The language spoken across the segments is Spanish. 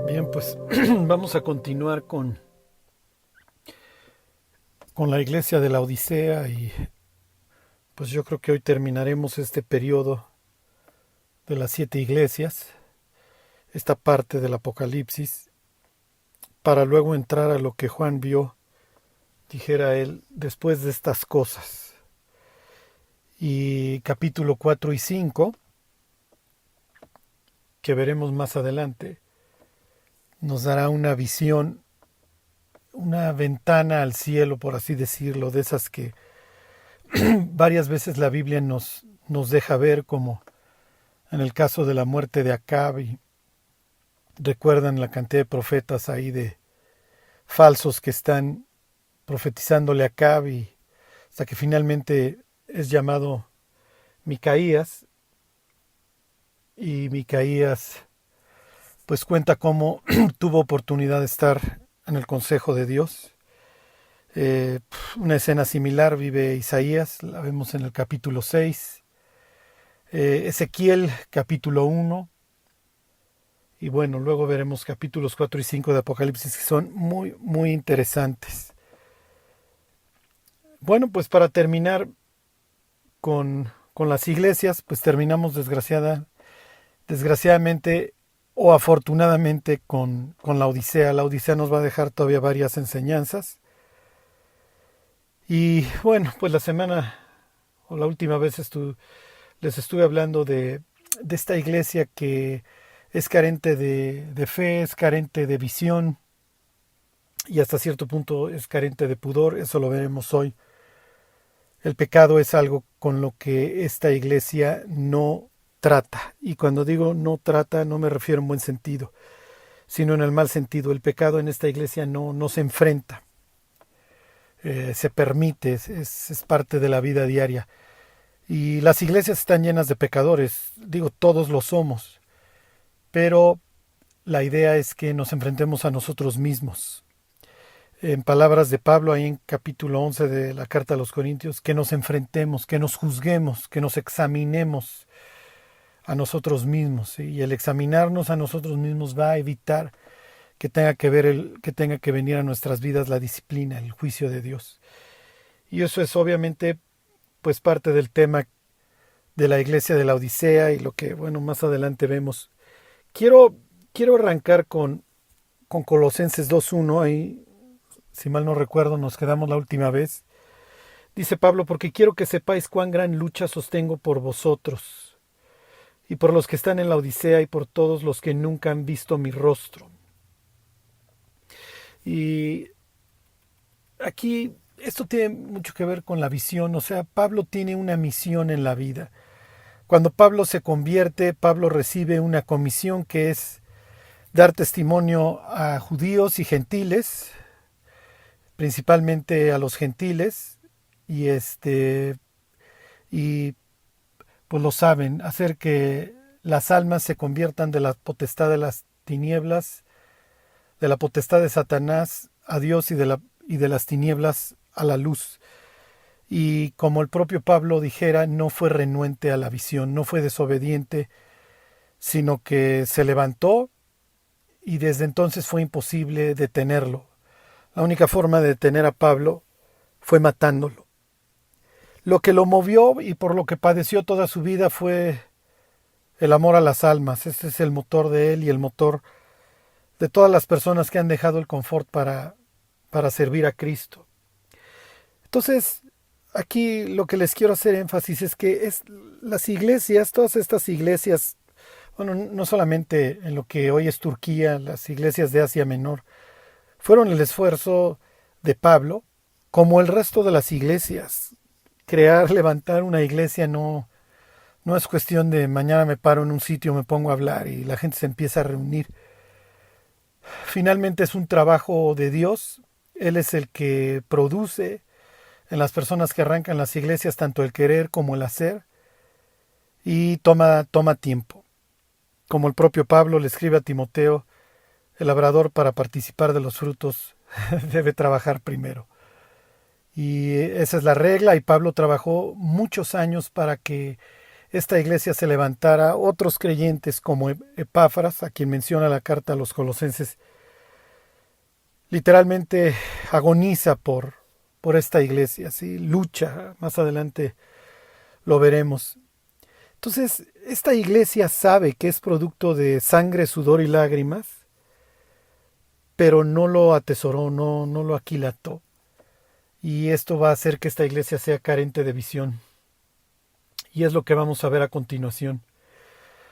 Bien, pues vamos a continuar con la iglesia de la Odisea y pues yo creo que hoy terminaremos este periodo de las 7 iglesias, esta parte del Apocalipsis, para luego entrar a lo que Juan vio, dijera él, después de estas cosas. Y capítulo 4 y 5, que veremos más adelante, nos dará una visión, una ventana al cielo, por así decirlo, de esas que varias veces la Biblia nos deja ver, como en el caso de la muerte de Acab, y recuerdan la cantidad de profetas ahí de falsos que están profetizándole a Acab, y hasta que finalmente es llamado Micaías, y Micaías pues cuenta cómo tuvo oportunidad de estar en el consejo de Dios. Una escena similar vive Isaías, la vemos en el capítulo 6, Ezequiel capítulo 1, y bueno, luego veremos capítulos 4 y 5 de Apocalipsis, que son muy, muy interesantes. Bueno, pues para terminar con las iglesias, pues terminamos desgraciadamente o afortunadamente con la Odisea. La Odisea nos va a dejar todavía varias enseñanzas. Y bueno, pues la semana o la última vez les estuve hablando de esta iglesia que es carente de fe, es carente de visión y hasta cierto punto es carente de pudor. Eso lo veremos hoy. El pecado es algo con lo que esta iglesia no trata. Y cuando digo no trata, no me refiero en buen sentido, sino en el mal sentido. El pecado en esta iglesia no se enfrenta, se permite, es parte de la vida diaria. Y las iglesias están llenas de pecadores, digo, todos lo somos, pero la idea es que nos enfrentemos a nosotros mismos. En palabras de Pablo, ahí en capítulo 11 de la carta a los Corintios, que nos enfrentemos, que nos juzguemos, que nos examinemos a nosotros mismos, ¿sí? Y el examinarnos a nosotros mismos va a evitar que tenga que venir a nuestras vidas la disciplina, el juicio de Dios. Y eso es obviamente pues parte del tema de la iglesia de la Odisea y lo que, bueno, más adelante vemos. Quiero, quiero arrancar con Colosenses 2.1, ahí, si mal no recuerdo, nos quedamos la última vez. Dice Pablo, porque quiero que sepáis cuán gran lucha sostengo por vosotros, y por los que están en la Odisea, y por todos los que nunca han visto mi rostro. Y aquí esto tiene mucho que ver con la visión, o sea, Pablo tiene una misión en la vida. Cuando Pablo se convierte, Pablo recibe una comisión que es dar testimonio a judíos y gentiles, principalmente a los gentiles, y y pues lo saben, hacer que las almas se conviertan de la potestad de las tinieblas, de la potestad de Satanás a Dios, y de las tinieblas a la luz. Y como el propio Pablo dijera, no fue renuente a la visión, no fue desobediente, sino que se levantó, y desde entonces fue imposible detenerlo. La única forma de detener a Pablo fue matándolo. Lo que lo movió y por lo que padeció toda su vida fue el amor a las almas. Este es el motor de él y el motor de todas las personas que han dejado el confort para servir a Cristo. Entonces, aquí lo que les quiero hacer énfasis es que las iglesias, todas estas iglesias, bueno, no solamente en lo que hoy es Turquía, las iglesias de Asia Menor, fueron el esfuerzo de Pablo, como el resto de las iglesias. Levantar una iglesia no es cuestión de mañana me paro en un sitio, me pongo a hablar y la gente se empieza a reunir. Finalmente es un trabajo de Dios. Él es el que produce en las personas que arrancan las iglesias tanto el querer como el hacer, y toma tiempo. Como el propio Pablo le escribe a Timoteo, el labrador para participar de los frutos debe trabajar primero. Y esa es la regla, y Pablo trabajó muchos años para que esta iglesia se levantara otros creyentes como Epáfras, a quien menciona la carta a los Colosenses, literalmente agoniza por esta iglesia, ¿sí? Lucha, más adelante lo veremos. Entonces, esta iglesia sabe que es producto de sangre, sudor y lágrimas, pero no lo atesoró, no lo aquilató. Y esto va a hacer que esta iglesia sea carente de visión. Y es lo que vamos a ver a continuación.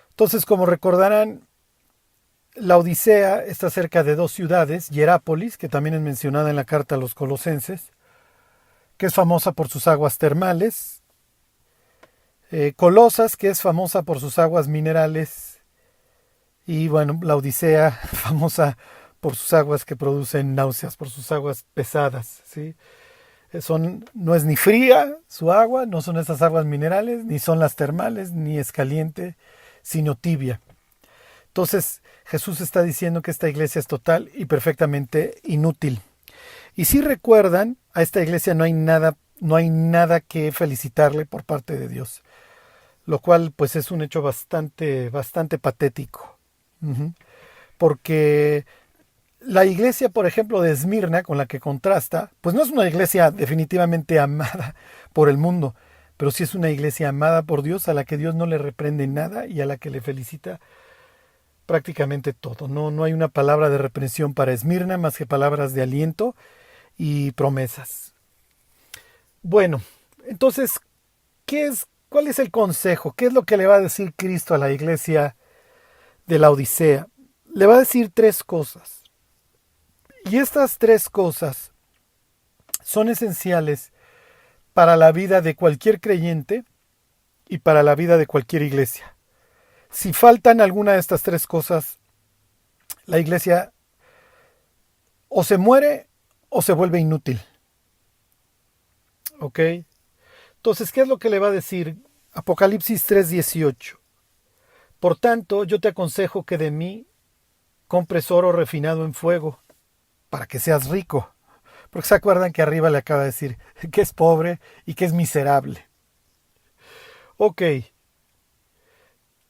Entonces, como recordarán, la Odisea está cerca de dos ciudades, Hierápolis, que también es mencionada en la carta a los Colosenses, que es famosa por sus aguas termales, Colosas, que es famosa por sus aguas minerales, y bueno, la Odisea, famosa por sus aguas que producen náuseas, por sus aguas pesadas, ¿sí? No es ni fría su agua, no son esas aguas minerales, ni son las termales, ni es caliente, sino tibia. Entonces Jesús está diciendo que esta iglesia es total y perfectamente inútil. Y si recuerdan, a esta iglesia no hay nada que felicitarle por parte de Dios, lo cual pues es un hecho bastante patético. Porque la iglesia, por ejemplo, de Esmirna, con la que contrasta, pues no es una iglesia definitivamente amada por el mundo, pero sí es una iglesia amada por Dios, a la que Dios no le reprende nada y a la que le felicita prácticamente todo. No hay una palabra de reprensión para Esmirna más que palabras de aliento y promesas. Bueno, entonces, ¿cuál es el consejo? ¿Qué es lo que le va a decir Cristo a la iglesia de la Odisea? Le va a decir tres cosas. Y estas tres cosas son esenciales para la vida de cualquier creyente y para la vida de cualquier iglesia. Si faltan alguna de estas tres cosas, la iglesia o se muere o se vuelve inútil. ¿Ok? Entonces, ¿qué es lo que le va a decir Apocalipsis 3:18? Por tanto, yo te aconsejo que de mí compres oro refinado en fuego, para que seas rico. Porque se acuerdan que arriba le acaba de decir que es pobre y que es miserable. Ok.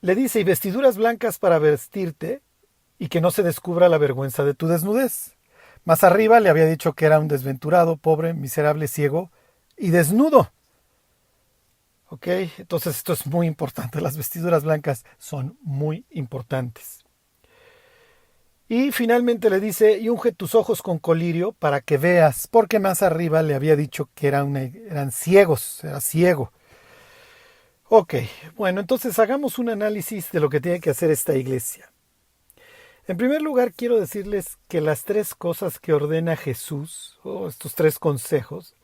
Le dice, y vestiduras blancas para vestirte, y que no se descubra la vergüenza de tu desnudez. Más arriba le había dicho que era un desventurado, pobre, miserable, ciego y desnudo. Ok, entonces esto es muy importante. Las vestiduras blancas son muy importantes. Y finalmente le dice, y unge tus ojos con colirio para que veas, porque más arriba le había dicho que eran ciegos, era ciego. Ok, bueno, entonces hagamos un análisis de lo que tiene que hacer esta iglesia. En primer lugar, quiero decirles que las tres cosas que ordena Jesús, o estos tres consejos,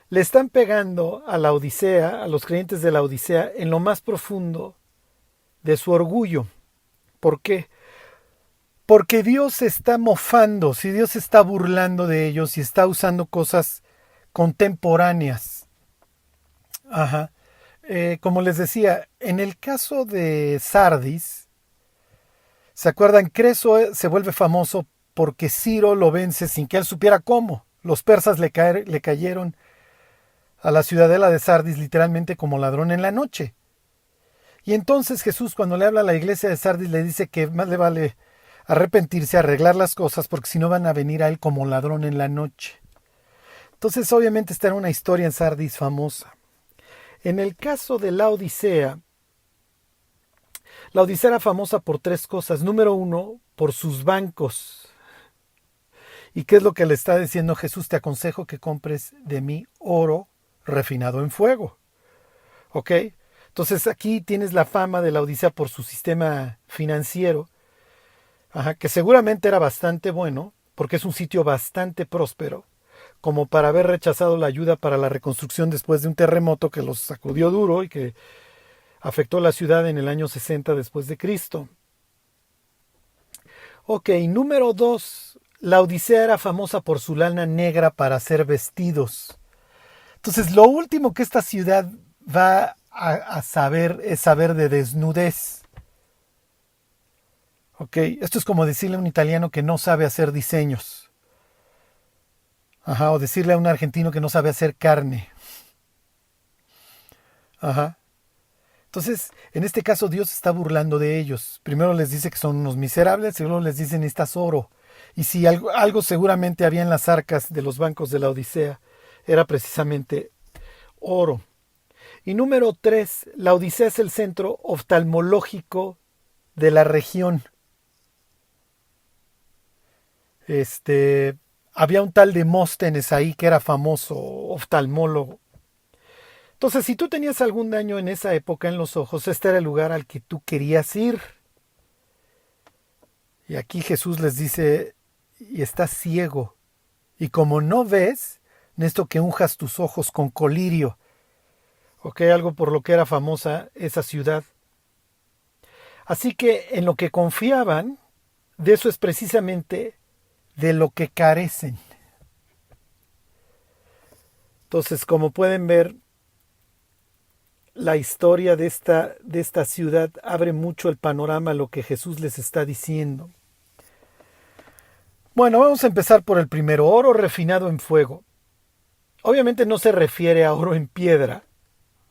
le están pegando a la Odisea, a los creyentes de la Odisea, en lo más profundo de su orgullo. ¿Por qué? Porque Dios se está mofando, si Dios se está burlando de ellos y está usando cosas contemporáneas. Ajá. Como les decía, en el caso de Sardis, ¿se acuerdan? Creso se vuelve famoso porque Ciro lo vence sin que él supiera cómo. Los persas le cayeron a la ciudadela de Sardis literalmente como ladrón en la noche. Y entonces Jesús, cuando le habla a la iglesia de Sardis, le dice que más le vale arrepentirse, arreglar las cosas, porque si no van a venir a él como ladrón en la noche. Entonces obviamente está en una historia en Sardis famosa. En el caso de la Odisea era famosa por tres cosas. Número uno, por sus bancos. ¿Y qué es lo que le está diciendo Jesús? Te aconsejo que compres de mí oro refinado en fuego. ¿Ok? Entonces aquí tienes la fama de la Odisea por su sistema financiero, que seguramente era bastante bueno, porque es un sitio bastante próspero, como para haber rechazado la ayuda para la reconstrucción después de un terremoto que los sacudió duro y que afectó la ciudad en el año 60 después de Cristo. Ok, número 2. La Odisea era famosa por su lana negra para hacer vestidos. Entonces, lo último que esta ciudad va a saber es saber de desnudez. Ok, esto es como decirle a un italiano que no sabe hacer diseños. O decirle a un argentino que no sabe hacer carne. Entonces Entonces, en este caso Dios está burlando de ellos. Primero les dice que son unos miserables, y luego les dice necesitas oro. Y si algo seguramente había en las arcas de los bancos de la Odisea, era precisamente oro. Y número 3, la Odisea es el centro oftalmológico de la región. Había un tal Demóstenes ahí que era famoso oftalmólogo. Entonces, si tú tenías algún daño en esa época en los ojos, este era el lugar al que tú querías ir. Y aquí Jesús les dice, y estás ciego, y como no ves, necesito que unjas tus ojos con colirio. Ok, algo por lo que era famosa esa ciudad. Así que en lo que confiaban, de eso es precisamente de lo que carecen. Entonces, como pueden ver, la historia de esta ciudad abre mucho el panorama a lo que Jesús les está diciendo. Bueno, vamos a empezar por el primero, oro refinado en fuego. Obviamente no se refiere a oro en piedra,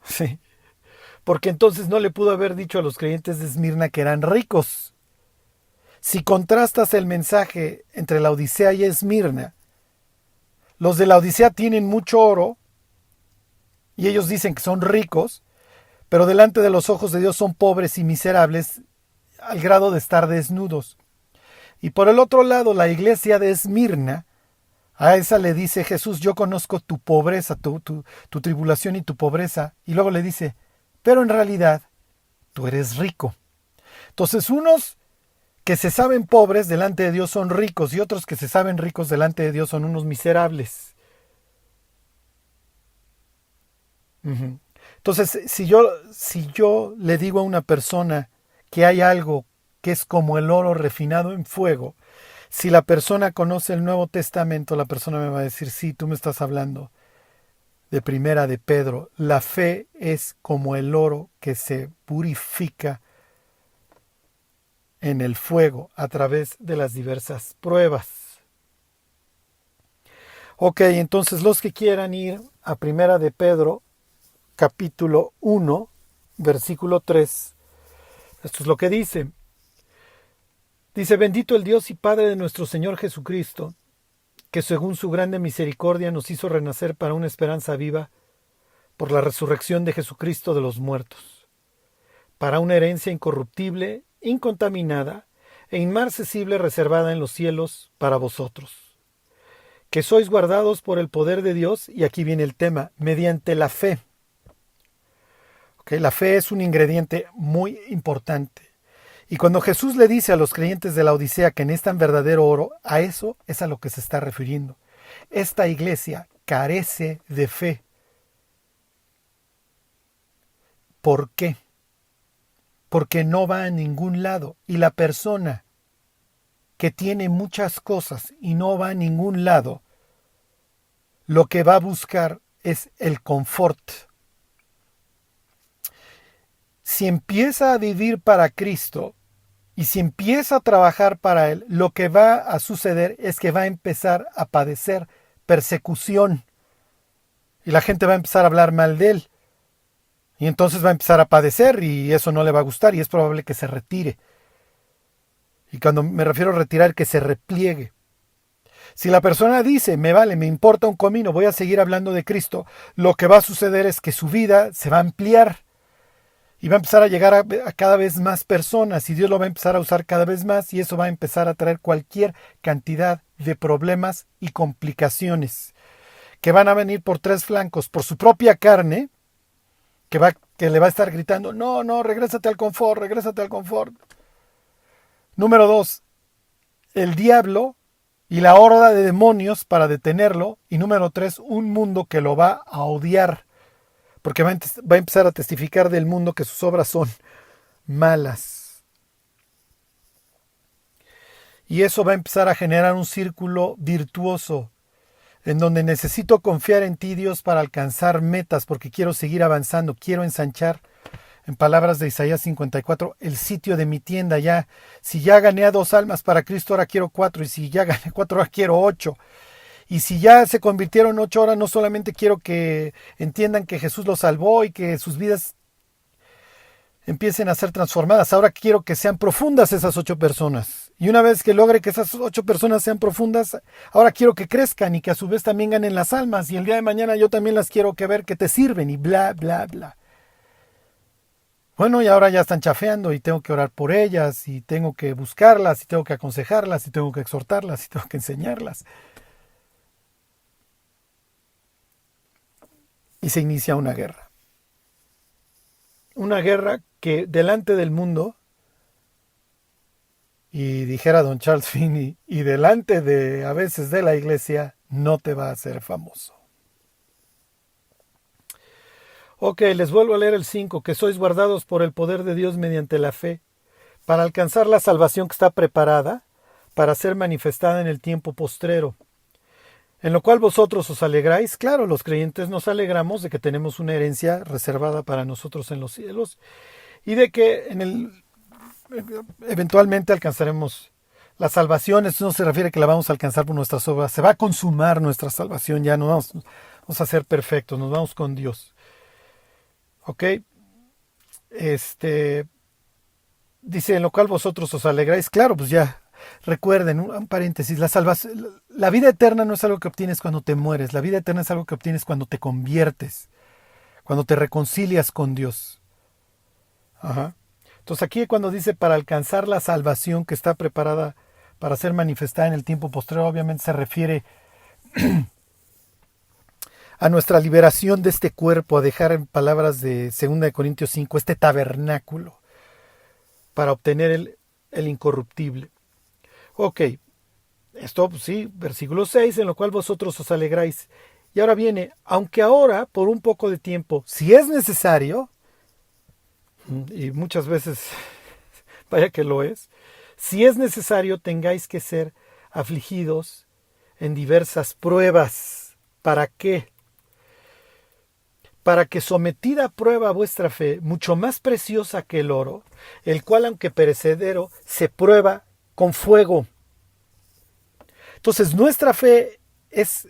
sí, porque entonces no le pudo haber dicho a los creyentes de Esmirna que eran ricos. Si contrastas el mensaje entre la Odisea y Esmirna, los de la Odisea tienen mucho oro y ellos dicen que son ricos, pero delante de los ojos de Dios son pobres y miserables al grado de estar desnudos. Y por el otro lado, la iglesia de Esmirna, a esa le dice Jesús, yo conozco tu pobreza, tu tribulación y tu pobreza. Y luego le dice, pero en realidad tú eres rico. Entonces unos que se saben pobres delante de Dios son ricos y otros que se saben ricos delante de Dios son unos miserables. Entonces, si yo le digo a una persona que hay algo que es como el oro refinado en fuego, si la persona conoce el Nuevo Testamento, la persona me va a decir, sí, tú me estás hablando de Primera de Pedro. La fe es como el oro que se purifica en el fuego a través de las diversas pruebas. Ok, entonces los que quieran ir a Primera de Pedro, capítulo 1, versículo 3, esto es lo que dice. Dice, bendito el Dios y Padre de nuestro Señor Jesucristo, que según su grande misericordia nos hizo renacer para una esperanza viva por la resurrección de Jesucristo de los muertos, para una herencia incorruptible, incontaminada e inmarcesible reservada en los cielos para vosotros, que sois guardados por el poder de Dios, y aquí viene el tema, mediante la fe. Okay, la fe es un ingrediente muy importante. Y cuando Jesús le dice a los creyentes de la Odisea que necesitan verdadero oro, a eso es a lo que se está refiriendo. Esta iglesia carece de fe. ¿Por qué? Porque no va a ningún lado. Y la persona que tiene muchas cosas y no va a ningún lado, lo que va a buscar es el confort. Si empieza a vivir para Cristo y si empieza a trabajar para Él, lo que va a suceder es que va a empezar a padecer persecución y la gente va a empezar a hablar mal de Él y entonces va a empezar a padecer y eso no le va a gustar y es probable que se retire. Y cuando me refiero a retirar, que se repliegue. Si la persona dice, me vale, me importa un comino, voy a seguir hablando de Cristo, lo que va a suceder es que su vida se va a ampliar. Y va a empezar a llegar a cada vez más personas y Dios lo va a empezar a usar cada vez más y eso va a empezar a traer cualquier cantidad de problemas y complicaciones que van a venir por tres flancos, por su propia carne, que le va a estar gritando, no, regrésate al confort, regrésate al confort. Número 2, el diablo y la horda de demonios para detenerlo. Y número 3, un mundo que lo va a odiar. Porque va a empezar a testificar del mundo que sus obras son malas. Y eso va a empezar a generar un círculo virtuoso, en donde necesito confiar en ti, Dios, para alcanzar metas, porque quiero seguir avanzando, quiero ensanchar, en palabras de Isaías 54, el sitio de mi tienda ya. Si ya gané a 2 almas para Cristo, ahora quiero 4, y si ya gané 4, ahora quiero 8. Y si ya se convirtieron 8 horas, no solamente quiero que entiendan que Jesús los salvó y que sus vidas empiecen a ser transformadas. Ahora quiero que sean profundas esas 8 personas. Y una vez que logre que esas 8 personas sean profundas, ahora quiero que crezcan y que a su vez también ganen las almas. Y el día de mañana yo también las quiero que ver que te sirven y bla, bla, bla. Bueno, y ahora ya están chafeando y tengo que orar por ellas y tengo que buscarlas y tengo que aconsejarlas y tengo que exhortarlas y tengo que enseñarlas. Y se inicia una guerra. Una guerra que delante del mundo, y dijera don Charles Finney, y delante de a veces de la iglesia, no te va a hacer famoso. Ok, les vuelvo a leer el 5, que sois guardados por el poder de Dios mediante la fe, para alcanzar la salvación que está preparada, para ser manifestada en el tiempo postrero. En lo cual vosotros os alegráis, claro, los creyentes nos alegramos de que tenemos una herencia reservada para nosotros en los cielos, y de que eventualmente alcanzaremos la salvación. Esto no se refiere a que la vamos a alcanzar por nuestras obras, se va a consumar nuestra salvación, ya no vamos a ser perfectos, nos vamos con Dios. Ok, dice, en lo cual vosotros os alegráis, claro, pues ya, recuerden, un paréntesis, la vida eterna no es algo que obtienes cuando te mueres, la vida eterna es algo que obtienes cuando te conviertes, cuando te reconcilias con Dios. Ajá. Entonces aquí cuando dice para alcanzar la salvación que está preparada para ser manifestada en el tiempo posterior, obviamente se refiere a nuestra liberación de este cuerpo, a dejar en palabras de 2 Corintios 5, este tabernáculo, para obtener el incorruptible. Ok, esto pues, sí, versículo 6, en lo cual vosotros os alegráis. Y ahora viene, aunque ahora, por un poco de tiempo, si es necesario, y muchas veces, vaya que lo es, si es necesario tengáis que ser afligidos en diversas pruebas. ¿Para qué? Para que sometida a prueba vuestra fe, mucho más preciosa que el oro, el cual aunque perecedero, se prueba con fuego. Entonces nuestra fe es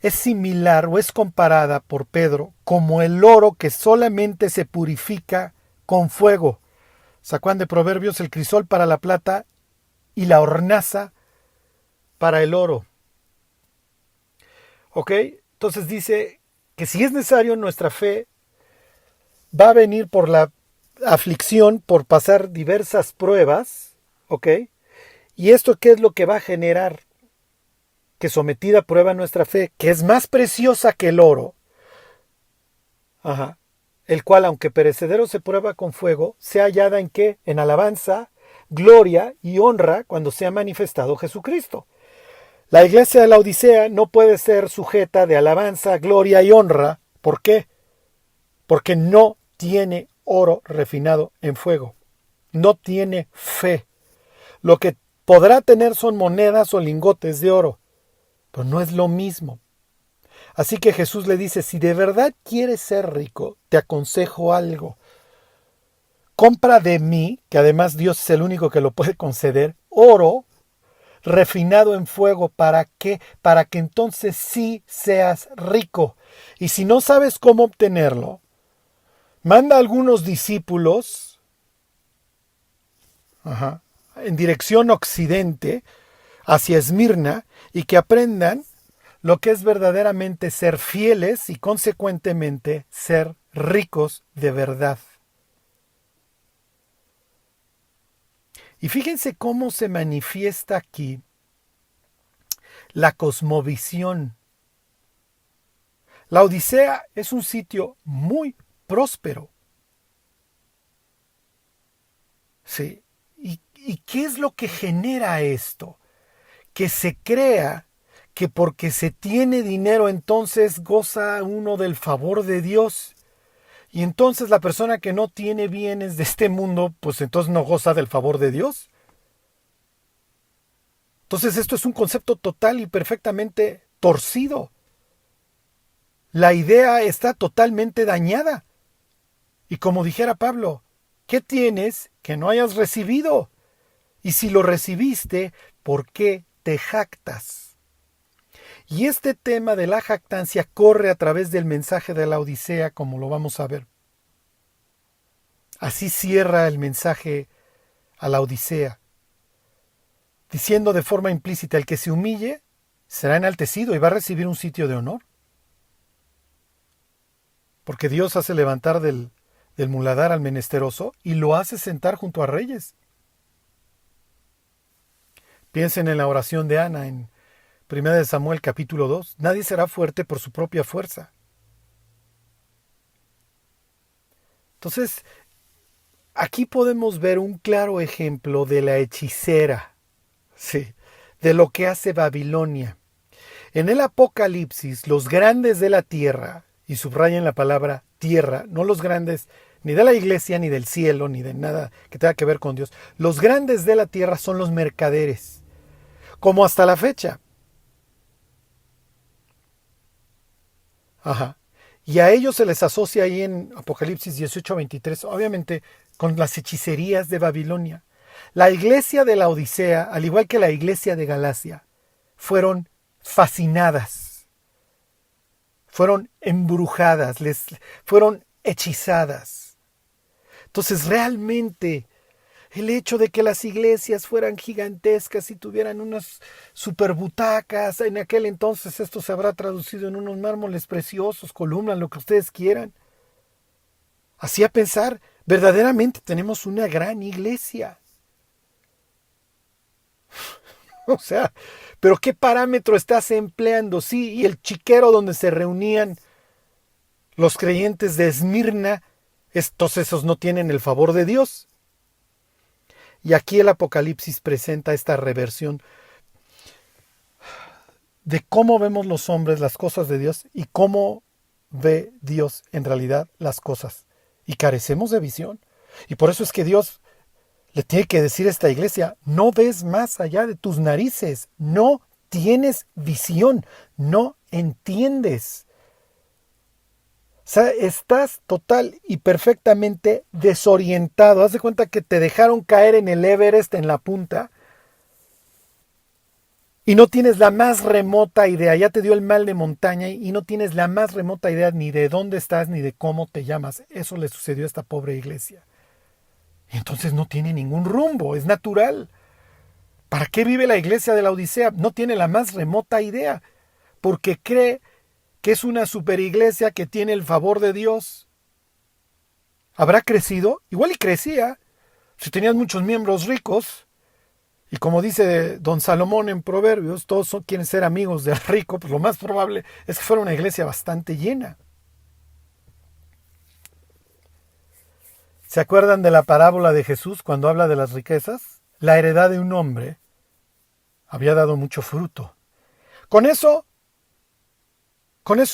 similar o es comparada por Pedro como el oro que solamente se purifica con fuego. ¿Sacan de Proverbios? El crisol para la plata y la hornaza para el oro. ¿Ok? Entonces dice que si es necesario nuestra fe va a venir por la aflicción, por pasar diversas pruebas. ¿Ok? ¿Y esto qué es lo que va a generar? Que sometida a prueba nuestra fe, que es más preciosa que el oro, ajá, el cual, aunque perecedero se prueba con fuego, sea hallada en qué? En alabanza, gloria y honra cuando sea manifestado Jesucristo. La iglesia de la Odisea no puede ser sujeta de alabanza, gloria y honra. ¿Por qué? Porque no tiene oro refinado en fuego. No tiene fe. Lo que podrá tener son monedas o lingotes de oro, pero no es lo mismo. Así que Jesús le dice, si de verdad quieres ser rico, te aconsejo algo. Compra de mí, que además Dios es el único que lo puede conceder, oro refinado en fuego. ¿Para qué? Para que entonces sí seas rico. Y si no sabes cómo obtenerlo, manda a algunos discípulos en dirección occidente, hacia Esmirna, y que aprendan lo que es verdaderamente ser fieles y consecuentemente ser ricos de verdad. Y fíjense cómo se manifiesta aquí la cosmovisión. La Odisea es un sitio muy próspero. Sí. ¿Y qué es lo que genera esto? Que se crea que porque se tiene dinero entonces goza uno del favor de Dios. Y entonces la persona que no tiene bienes de este mundo, pues entonces no goza del favor de Dios. Entonces esto es un concepto total y perfectamente torcido. La idea está totalmente dañada. Y como dijera Pablo, ¿qué tienes que no hayas recibido? Y si lo recibiste, ¿por qué te jactas? Y este tema de la jactancia corre a través del mensaje de la Odisea, como lo vamos a ver. Así cierra el mensaje a la Odisea, diciendo de forma implícita: el que se humille será enaltecido y va a recibir un sitio de honor. Porque Dios hace levantar del muladar al menesteroso y lo hace sentar junto a reyes. Piensen en la oración de Ana en 1 Samuel capítulo 2. Nadie será fuerte por su propia fuerza. Entonces, aquí podemos ver un claro ejemplo de la hechicera, sí, de lo que hace Babilonia. En el Apocalipsis, los grandes de la tierra, y subrayen la palabra tierra, no los grandes ni de la iglesia, ni del cielo, ni de nada que tenga que ver con Dios. Los grandes de la tierra son los mercaderes, como hasta la fecha. Ajá. Y a ellos se les asocia ahí en Apocalipsis 18:23, obviamente con las hechicerías de Babilonia. La iglesia de la Odisea, al igual que la iglesia de Galacia, fueron fascinadas, fueron embrujadas, fueron hechizadas. Entonces realmente el hecho de que las iglesias fueran gigantescas y tuvieran unas superbutacas, en aquel entonces esto se habrá traducido en unos mármoles preciosos, columnas, lo que ustedes quieran, hacía pensar, verdaderamente tenemos una gran iglesia. O sea, pero ¿qué parámetro estás empleando? Sí, y el chiquero donde se reunían los creyentes de Esmirna, esos no tienen el favor de Dios. Y aquí el Apocalipsis presenta esta reversión de cómo vemos los hombres las cosas de Dios y cómo ve Dios en realidad las cosas. Y carecemos de visión. Y por eso es que Dios le tiene que decir a esta iglesia: no ves más allá de tus narices, no tienes visión, no entiendes. O sea, estás total y perfectamente desorientado. Haz de cuenta que te dejaron caer en el Everest en la punta y no tienes la más remota idea. Ya te dio el mal de montaña y no tienes la más remota idea ni de dónde estás ni de cómo te llamas. Eso le sucedió a esta pobre iglesia. Y entonces no tiene ningún rumbo, es natural. ¿Para qué vive la iglesia de la Odisea? No tiene la más remota idea, porque cree que es una superiglesia que tiene el favor de Dios. ¿Habrá crecido? Igual y crecía. Si tenías muchos miembros ricos, y como dice don Salomón en Proverbios, todos quieren ser amigos del rico, pues lo más probable es que fuera una iglesia bastante llena. ¿Se acuerdan de la parábola de Jesús cuando habla de las riquezas? La heredad de un hombre había dado mucho fruto. Con eso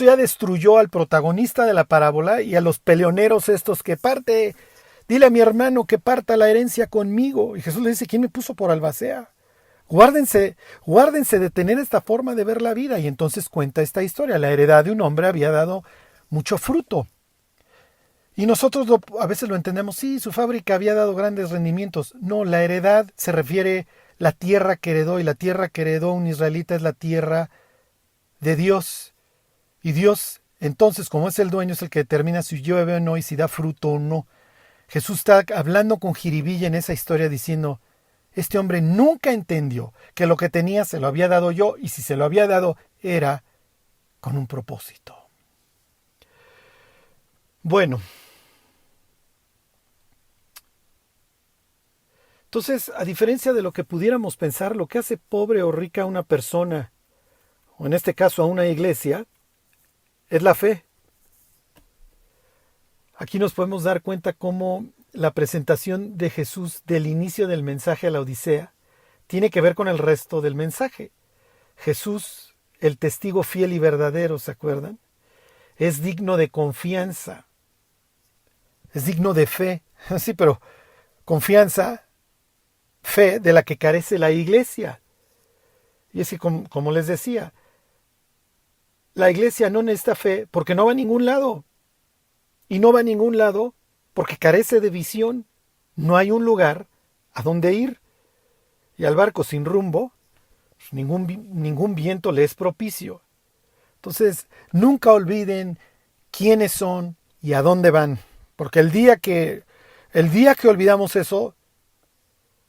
ya destruyó al protagonista de la parábola y a los peleoneros estos que dile a mi hermano que parta la herencia conmigo. Y Jesús le dice: ¿quién me puso por albacea? Guárdense de tener esta forma de ver la vida. Y entonces cuenta esta historia. La heredad de un hombre había dado mucho fruto. Y nosotros a veces lo entendemos: sí, su fábrica había dado grandes rendimientos. No, la heredad se refiere a la tierra que heredó, y la tierra que heredó un israelita es la tierra de Dios. Y Dios, entonces, como es el dueño, es el que determina si llueve o no y si da fruto o no. Jesús está hablando con jiribilla en esa historia diciendo: este hombre nunca entendió que lo que tenía se lo había dado yo, y si se lo había dado era con un propósito. Bueno, entonces, a diferencia de lo que pudiéramos pensar, lo que hace pobre o rica a una persona, o en este caso a una iglesia, es la fe. Aquí nos podemos dar cuenta cómo la presentación de Jesús del inicio del mensaje a la Odisea tiene que ver con el resto del mensaje. Jesús, el testigo fiel y verdadero, ¿se acuerdan? Es digno de confianza, es digno de fe. Sí, pero confianza, fe de la que carece la iglesia. Y es que, como les decía, la iglesia no necesita fe porque no va a ningún lado. Y no va a ningún lado porque carece de visión. No hay un lugar a donde ir. Y al barco sin rumbo, pues ningún viento le es propicio. Entonces, nunca olviden quiénes son y a dónde van. Porque el día que El día que olvidamos eso,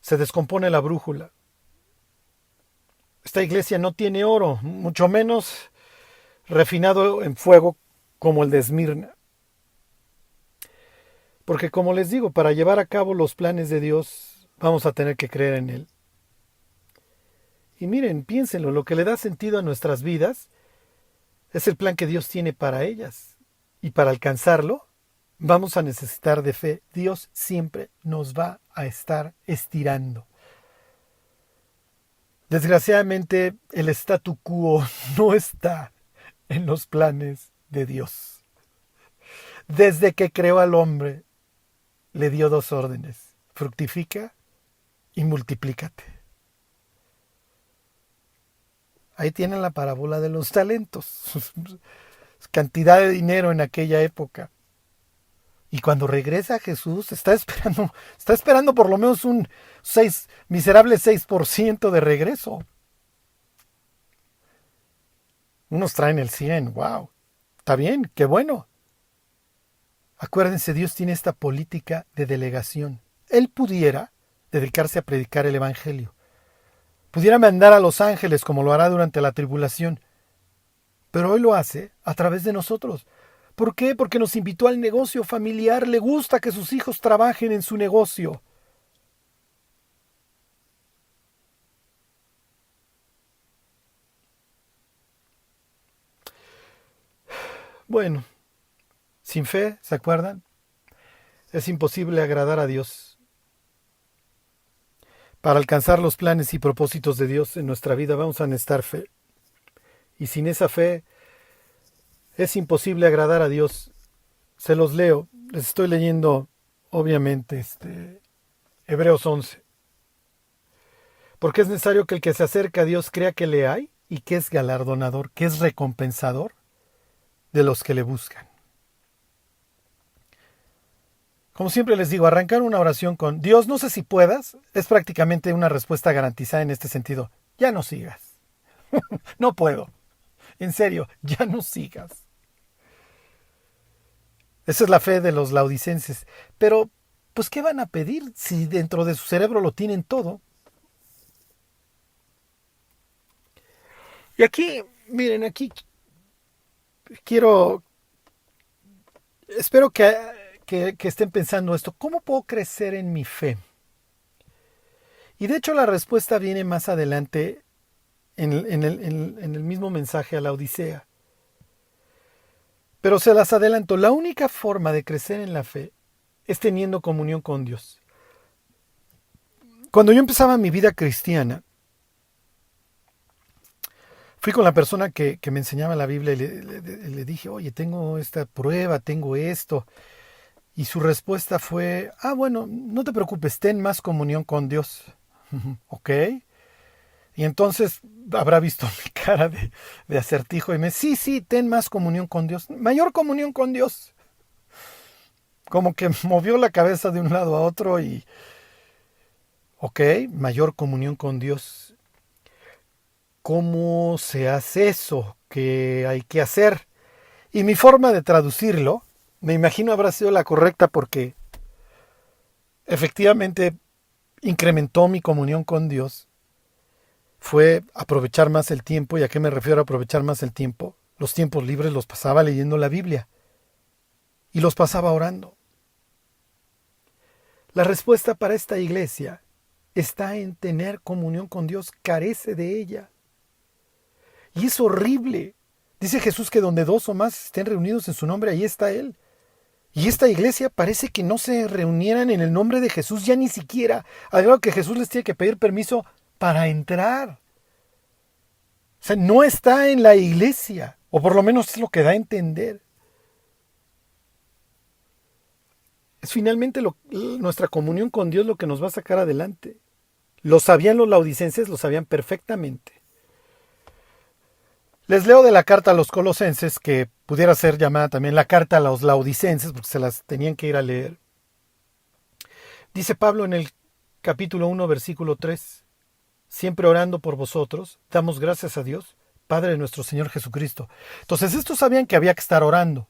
se descompone la brújula. Esta iglesia no tiene oro, mucho menos refinado en fuego como el de Esmirna. Porque como les digo, para llevar a cabo los planes de Dios, vamos a tener que creer en Él. Y miren, piénsenlo, lo que le da sentido a nuestras vidas es el plan que Dios tiene para ellas. Y para alcanzarlo, vamos a necesitar de fe. Dios siempre nos va a estar estirando. Desgraciadamente, el statu quo no está en los planes de Dios. Desde que creó al hombre, le dio 2 órdenes: fructifica y multiplícate. Ahí tienen la parábola de los talentos. Cantidad de dinero en aquella época. Y cuando regresa Jesús, está esperando por lo menos un miserable 6% de regreso. Unos traen el 100, wow. Está bien, qué bueno. Acuérdense, Dios tiene esta política de delegación. Él pudiera dedicarse a predicar el evangelio. Pudiera mandar a los ángeles como lo hará durante la tribulación. Pero hoy lo hace a través de nosotros. ¿Por qué? Porque nos invitó al negocio familiar. Le gusta que sus hijos trabajen en su negocio. Bueno, sin fe, ¿se acuerdan? Es imposible agradar a Dios. Para alcanzar los planes y propósitos de Dios en nuestra vida vamos a necesitar fe. Y sin esa fe es imposible agradar a Dios. Se los leo. Les estoy leyendo, obviamente, Hebreos 11. Porque es necesario que el que se acerca a Dios crea que le hay y que es galardonador, que es recompensador de los que le buscan. Como siempre les digo, arrancar una oración con Dios, no sé si puedas, es prácticamente una respuesta garantizada en este sentido. Ya no sigas. No puedo. En serio, ya no sigas. Esa es la fe de los laodicenses. Pero, pues, ¿qué van a pedir si dentro de su cerebro lo tienen todo? Y aquí, miren, aquí espero que estén pensando esto. ¿Cómo puedo crecer en mi fe? Y de hecho la respuesta viene más adelante en el mismo mensaje a la Odisea. Pero se las adelanto, la única forma de crecer en la fe es teniendo comunión con Dios. Cuando yo empezaba mi vida cristiana, fui con la persona que me enseñaba la Biblia y le dije, oye, tengo esta prueba, tengo esto. Y su respuesta fue, bueno, no te preocupes, ten más comunión con Dios. ¿Ok? Y entonces habrá visto mi cara de acertijo y me dice, sí, ten más comunión con Dios, mayor comunión con Dios. Como que movió la cabeza de un lado a otro y, ok, mayor comunión con Dios. ¿Cómo se hace eso? ¿Qué hay que hacer? Y mi forma de traducirlo, me imagino habrá sido la correcta porque efectivamente incrementó mi comunión con Dios. Fue aprovechar más el tiempo. ¿Y a qué me refiero a aprovechar más el tiempo? Los tiempos libres los pasaba leyendo la Biblia y los pasaba orando. La respuesta para esta iglesia está en tener comunión con Dios, carece de ella. Y es horrible. Dice Jesús que donde 2 o más estén reunidos en su nombre, ahí está Él. Y esta iglesia parece que no se reunieran en el nombre de Jesús ya ni siquiera, al grado que Jesús les tiene que pedir permiso para entrar. O sea, no está en la iglesia, o por lo menos es lo que da a entender. Es finalmente nuestra comunión con Dios lo que nos va a sacar adelante. Lo sabían los laodicenses, lo sabían perfectamente. Les leo de la carta a los colosenses, que pudiera ser llamada también la carta a los laodicenses, porque se las tenían que ir a leer. Dice Pablo en el capítulo 1, versículo 3, siempre orando por vosotros, damos gracias a Dios, Padre de nuestro Señor Jesucristo. Entonces estos sabían que había que estar orando.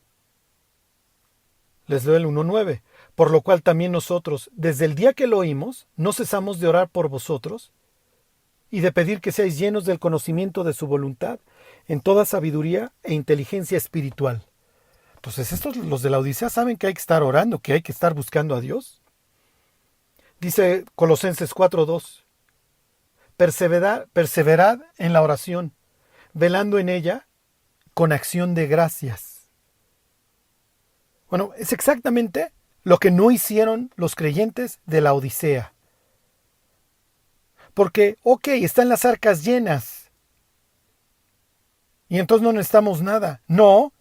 Les leo el 1.9. por lo cual también nosotros, desde el día que lo oímos, no cesamos de orar por vosotros y de pedir que seáis llenos del conocimiento de su voluntad, en toda sabiduría e inteligencia espiritual. Entonces, estos, los de la Odisea, saben que hay que estar orando, que hay que estar buscando a Dios. Dice Colosenses 4:2, perseverad en la oración, velando en ella con acción de gracias. Bueno, es exactamente lo que no hicieron los creyentes de la Odisea. Porque, están las arcas llenas y entonces no necesitamos nada. No.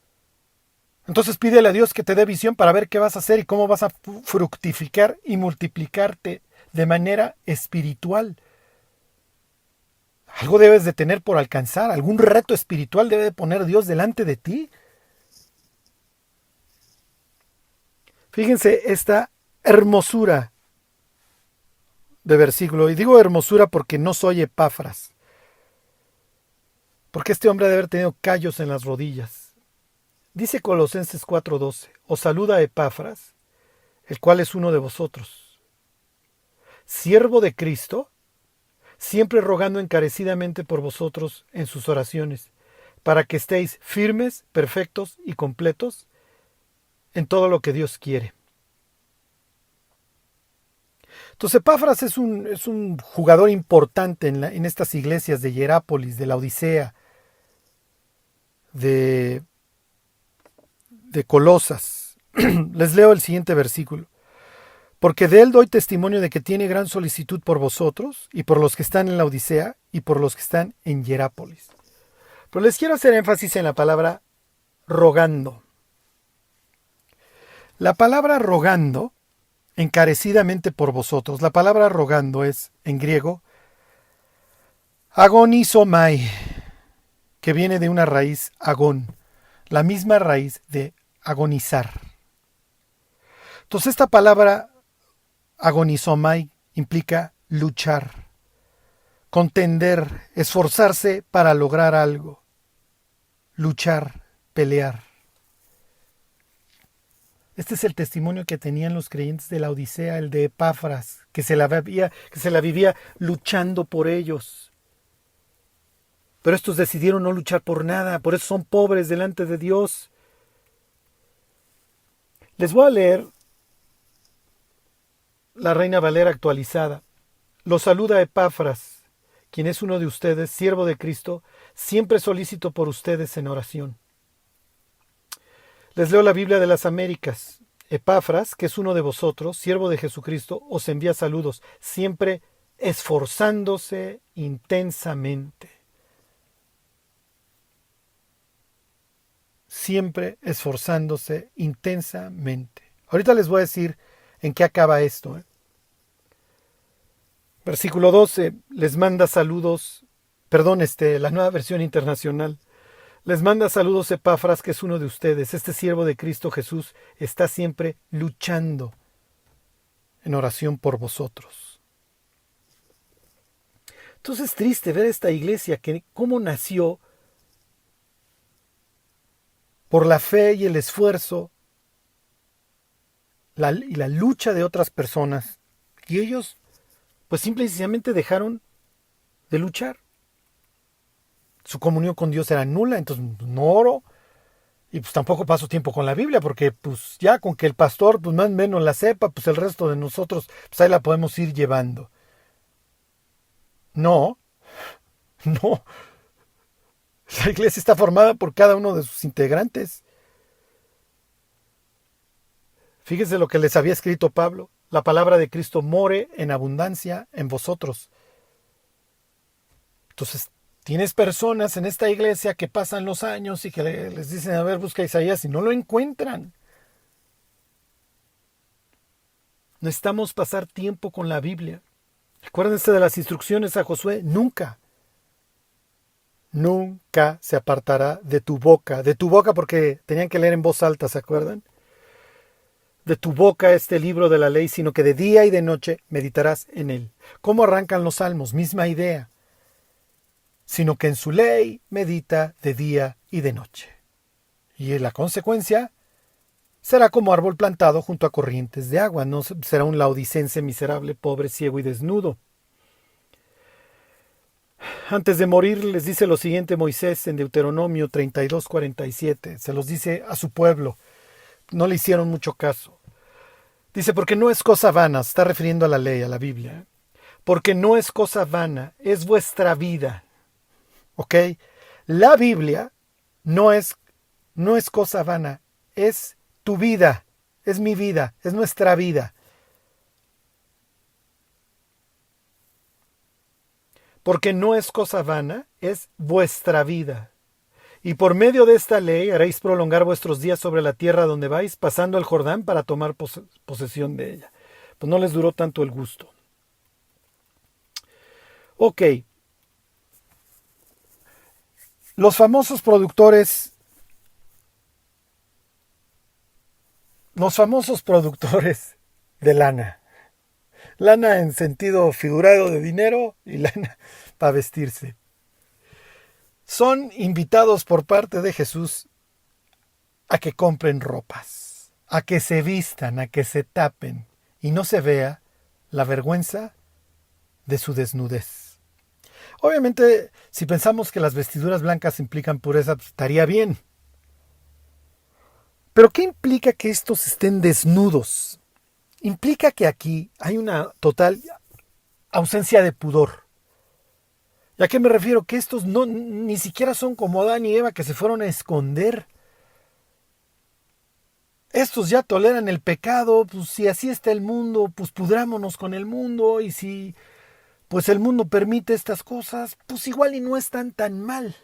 Entonces pídele a Dios que te dé visión para ver qué vas a hacer y cómo vas a fructificar y multiplicarte de manera espiritual. Algo debes de tener por alcanzar, algún reto espiritual debe de poner Dios delante de ti. Fíjense esta hermosura de versículo, y digo hermosura porque no soy Epafras, porque este hombre debe haber tenido callos en las rodillas. Dice Colosenses 4:12, os saluda Epafras, el cual es uno de vosotros, siervo de Cristo, siempre rogando encarecidamente por vosotros en sus oraciones, para que estéis firmes, perfectos y completos en todo lo que Dios quiere. Entonces Epafras es un jugador importante en estas iglesias de Hierápolis, de la Odisea, de Colosas. Les leo el siguiente versículo. Porque de él doy testimonio de que tiene gran solicitud por vosotros, y por los que están en la Odisea, y por los que están en Hierápolis. Pero les quiero hacer énfasis en la palabra rogando. La palabra rogando, encarecidamente por vosotros, la palabra rogando es, en griego, agonizomai, que viene de una raíz agón, la misma raíz de agonizar. Entonces esta palabra agonizomai implica luchar, contender, esforzarse para lograr algo, luchar, pelear. Este es el testimonio que tenían los creyentes de la Odisea, el de Epafras, que se la vivía luchando por ellos. Pero estos decidieron no luchar por nada, por eso son pobres delante de Dios. Les voy a leer la Reina Valera actualizada. Los saluda Epafras, quien es uno de ustedes, siervo de Cristo, siempre solícito por ustedes en oración. Les leo la Biblia de las Américas. Epafras, que es uno de vosotros, siervo de Jesucristo, os envía saludos, siempre esforzándose intensamente. Siempre esforzándose intensamente. Ahorita les voy a decir en qué acaba esto. Versículo 12, les manda saludos, la nueva versión internacional. Les manda saludos Epafras, que es uno de ustedes. Este siervo de Cristo Jesús está siempre luchando en oración por vosotros. Entonces es triste ver esta iglesia, que cómo nació por la fe y el esfuerzo y la lucha de otras personas. Y ellos, pues simple y sencillamente dejaron de luchar. Su comunión con Dios era nula, entonces no oro y pues tampoco paso tiempo con la Biblia, porque pues ya con que el pastor pues más o menos la sepa, pues el resto de nosotros pues ahí la podemos ir llevando. No. La iglesia está formada por cada uno de sus integrantes. Fíjense lo que les había escrito Pablo. La palabra de Cristo more en abundancia en vosotros. Entonces, tienes personas en esta iglesia que pasan los años y que les dicen, a ver, busca Isaías, y no lo encuentran. Necesitamos pasar tiempo con la Biblia. Acuérdense de las instrucciones a Josué. Nunca se apartará de tu boca porque tenían que leer en voz alta, ¿se acuerdan? De tu boca este libro de la ley, sino que de día y de noche meditarás en él. ¿Cómo arrancan los salmos? Misma idea. Sino que en su ley medita de día y de noche. Y la consecuencia, será como árbol plantado junto a corrientes de agua, no será un laodicense miserable, pobre, ciego y desnudo. Antes de morir les dice lo siguiente Moisés en Deuteronomio 32:47, se los dice a su pueblo, no le hicieron mucho caso. Dice, porque no es cosa vana, se está refiriendo a la ley, a la Biblia, porque no es cosa vana, es vuestra vida. ¿Ok? La Biblia no es cosa vana, es tu vida, es mi vida, es nuestra vida. Porque no es cosa vana, es vuestra vida. Y por medio de esta ley haréis prolongar vuestros días sobre la tierra donde vais, pasando el Jordán para tomar posesión de ella. Pues no les duró tanto el gusto. Ok. Los famosos productores de lana. Lana en sentido figurado de dinero y lana para vestirse. Son invitados por parte de Jesús a que compren ropas, a que se vistan, a que se tapen y no se vea la vergüenza de su desnudez. Obviamente, si pensamos que las vestiduras blancas implican pureza, pues estaría bien. Pero ¿qué implica que estos estén desnudos? Implica que aquí hay una total ausencia de pudor. ¿Y a qué me refiero? Que estos ni siquiera son como Adán y Eva que se fueron a esconder. Estos ya toleran el pecado, pues si así está el mundo, pues pudrámonos con el mundo, y si pues el mundo permite estas cosas, pues igual y no están tan mal.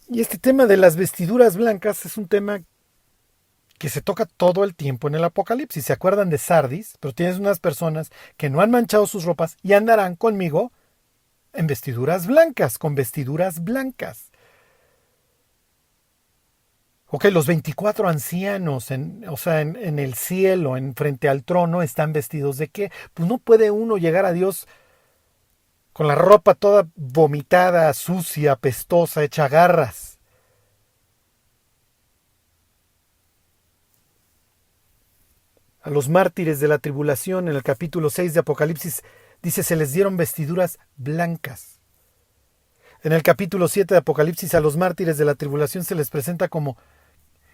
Y este tema de las vestiduras blancas es un tema que se toca todo el tiempo en el Apocalipsis. ¿Se acuerdan de Sardis? Pero tienes unas personas que no han manchado sus ropas y andarán conmigo en vestiduras blancas, con vestiduras blancas. Ok, los 24 ancianos, en el cielo, en frente al trono, están vestidos ¿de qué? Pues no puede uno llegar a Dios con la ropa toda vomitada, sucia, apestosa, hecha garras. A los mártires de la tribulación, en el capítulo 6 de Apocalipsis, dice, se les dieron vestiduras blancas. En el capítulo 7 de Apocalipsis, a los mártires de la tribulación se les presenta como,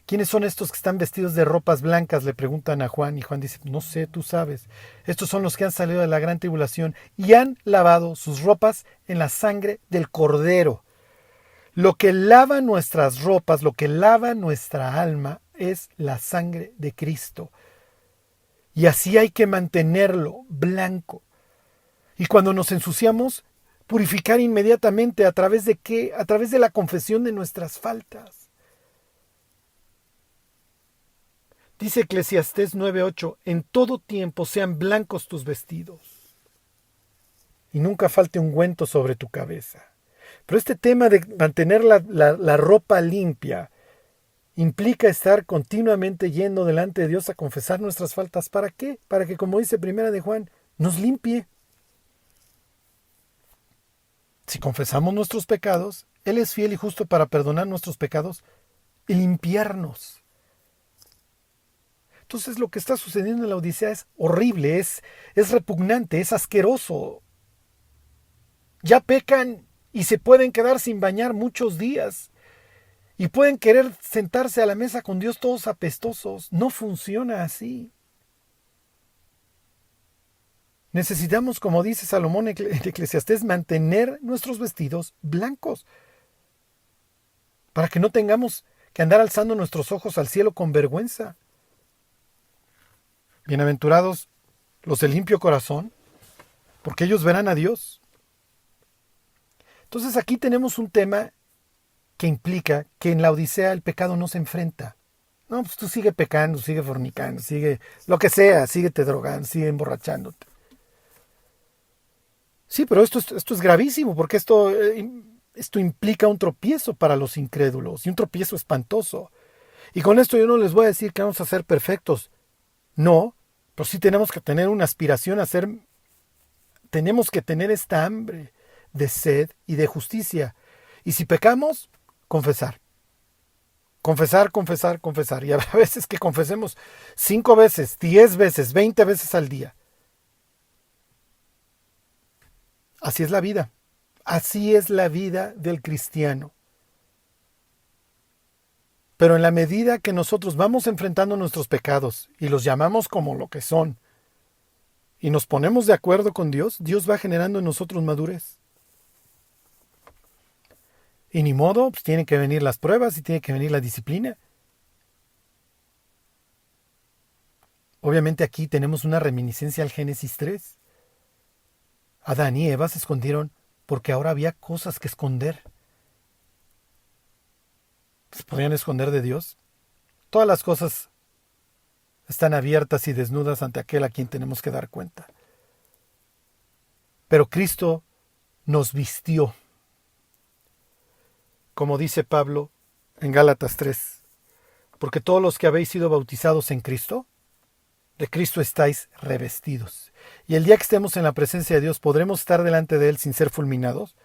¿quiénes son estos que están vestidos de ropas blancas? Le preguntan a Juan, y Juan dice, no sé, tú sabes. Estos son los que han salido de la gran tribulación y han lavado sus ropas en la sangre del Cordero. Lo que lava nuestras ropas, lo que lava nuestra alma, es la sangre de Cristo. Y así hay que mantenerlo blanco. Y cuando nos ensuciamos, purificar inmediatamente. ¿A través de qué? A través de la confesión de nuestras faltas. Dice Eclesiastés 9:8, en todo tiempo sean blancos tus vestidos y nunca falte ungüento sobre tu cabeza. Pero este tema de mantener la ropa limpia implica estar continuamente yendo delante de Dios a confesar nuestras faltas. ¿Para qué? Para que, como dice Primera de Juan, nos limpie. Si confesamos nuestros pecados, Él es fiel y justo para perdonar nuestros pecados y limpiarnos. Entonces lo que está sucediendo en la Odisea es horrible, es repugnante, es asqueroso. Ya pecan y se pueden quedar sin bañar muchos días. Y pueden querer sentarse a la mesa con Dios todos apestosos. No funciona así. Necesitamos, como dice Salomón en Eclesiastés, mantener nuestros vestidos blancos. Para que no tengamos que andar alzando nuestros ojos al cielo con vergüenza. Bienaventurados los de limpio corazón, porque ellos verán a Dios. Entonces aquí tenemos un tema que implica que en la Odisea el pecado no se enfrenta. No, pues tú sigue pecando, sigue fornicando, sigue lo que sea, síguete drogando, sigue emborrachándote. Sí, pero esto es gravísimo, porque esto implica un tropiezo para los incrédulos, y un tropiezo espantoso. Y con esto yo no les voy a decir que vamos a ser perfectos. No, pero sí tenemos que tener una aspiración a ser, tenemos que tener esta hambre de sed y de justicia. Y si pecamos, confesar. Confesar, confesar, confesar. Y habrá veces que confesemos 5 veces, 10 veces, 20 veces al día. Así es la vida. Así es la vida del cristiano. Pero en la medida que nosotros vamos enfrentando nuestros pecados y los llamamos como lo que son, y nos ponemos de acuerdo con Dios, Dios va generando en nosotros madurez. Y ni modo, pues tienen que venir las pruebas y tiene que venir la disciplina. Obviamente aquí tenemos una reminiscencia al Génesis 3. Adán y Eva se escondieron porque ahora había cosas que esconder. ¿Se podían esconder de Dios? Todas las cosas están abiertas y desnudas ante aquel a quien tenemos que dar cuenta. Pero Cristo nos vistió. Como dice Pablo en Gálatas 3, porque todos los que habéis sido bautizados en Cristo, de Cristo estáis revestidos. Y el día que estemos en la presencia de Dios, ¿podremos estar delante de Él sin ser fulminados?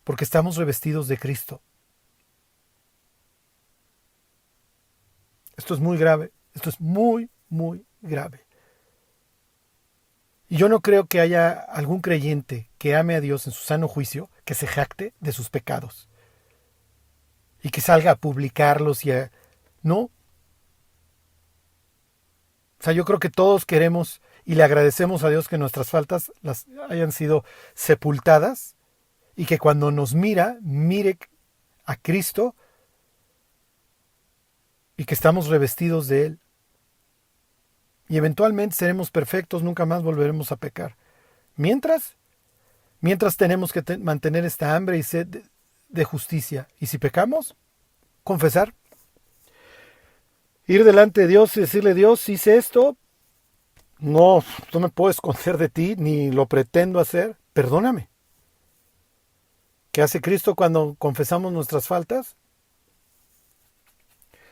Porque estamos revestidos de Cristo. Esto es muy grave, esto es muy, muy grave. Y yo no creo que haya algún creyente que ame a Dios en su sano juicio que se jacte de sus pecados y que salga a publicarlos No. O sea, yo creo que todos queremos y le agradecemos a Dios que nuestras faltas las hayan sido sepultadas y que cuando nos mire a Cristo y que estamos revestidos de Él. Y eventualmente seremos perfectos, nunca más volveremos a pecar. Mientras tenemos que mantener esta hambre y sed de justicia. Y si pecamos, confesar. Ir delante de Dios y decirle: Dios, hice esto, no me puedo esconder de ti, ni lo pretendo hacer, perdóname. ¿Qué hace Cristo cuando confesamos nuestras faltas?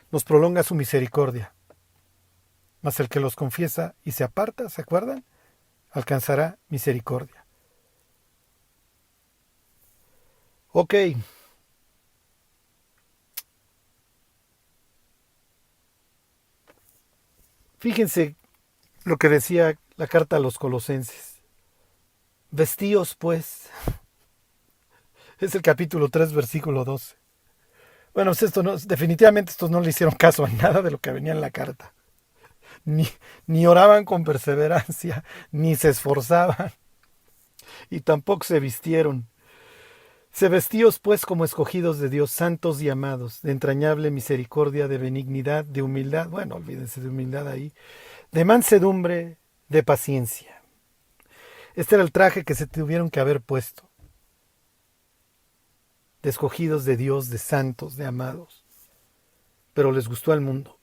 Nos prolonga su misericordia. Mas el que los confiesa y se aparta, ¿se acuerdan? Alcanzará misericordia. Ok. Fíjense lo que decía la carta a los Colosenses. Vestíos, pues. Es el capítulo 3, versículo 12. Bueno, pues definitivamente estos no le hicieron caso a nada de lo que venía en la carta. Ni oraban con perseverancia, ni se esforzaban, y tampoco se vistieron. Se vestíos pues como escogidos de Dios, santos y amados, de entrañable misericordia, de benignidad, de humildad, bueno, olvídense de humildad ahí, de mansedumbre, de paciencia. Este era el traje que se tuvieron que haber puesto. De escogidos de Dios, de santos, de amados. Pero les gustó al mundo.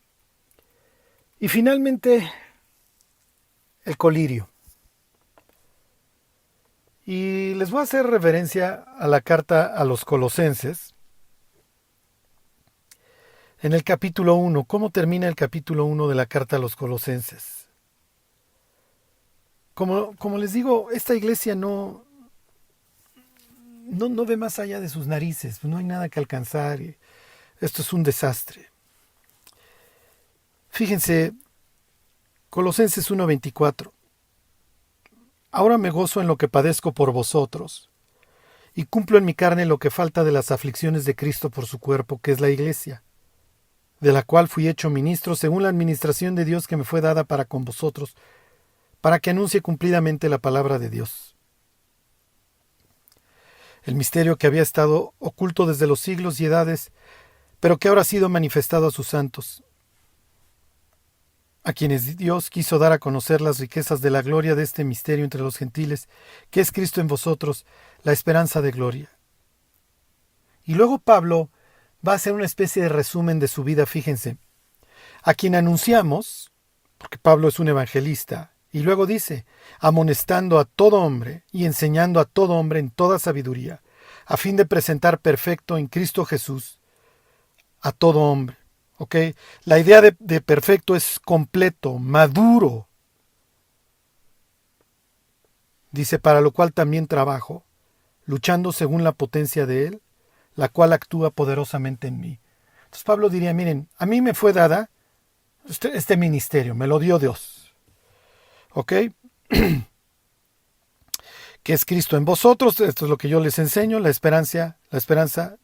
Y finalmente, el colirio. Y les voy a hacer referencia a la carta a los Colosenses. En el capítulo 1, ¿cómo termina el capítulo 1 de la carta a los Colosenses? Como les digo, esta iglesia no ve más allá de sus narices, no hay nada que alcanzar. Esto es un desastre. Fíjense, Colosenses 1:24. Ahora me gozo en lo que padezco por vosotros, y cumplo en mi carne lo que falta de las aflicciones de Cristo por su cuerpo, que es la iglesia, de la cual fui hecho ministro según la administración de Dios que me fue dada para con vosotros, para que anuncie cumplidamente la palabra de Dios. El misterio que había estado oculto desde los siglos y edades, pero que ahora ha sido manifestado a sus santos, a quienes Dios quiso dar a conocer las riquezas de la gloria de este misterio entre los gentiles, que es Cristo en vosotros, la esperanza de gloria. Y luego Pablo va a hacer una especie de resumen de su vida, fíjense, a quien anunciamos, porque Pablo es un evangelista, y luego dice, amonestando a todo hombre y enseñando a todo hombre en toda sabiduría, a fin de presentar perfecto en Cristo Jesús a todo hombre. ¿Ok? La idea de perfecto es completo, maduro. Dice, para lo cual también trabajo, luchando según la potencia de Él, la cual actúa poderosamente en mí. Entonces Pablo diría, miren, a mí me fue dada este ministerio, me lo dio Dios. ¿Ok? Que es Cristo en vosotros, esto es lo que yo les enseño, la esperanza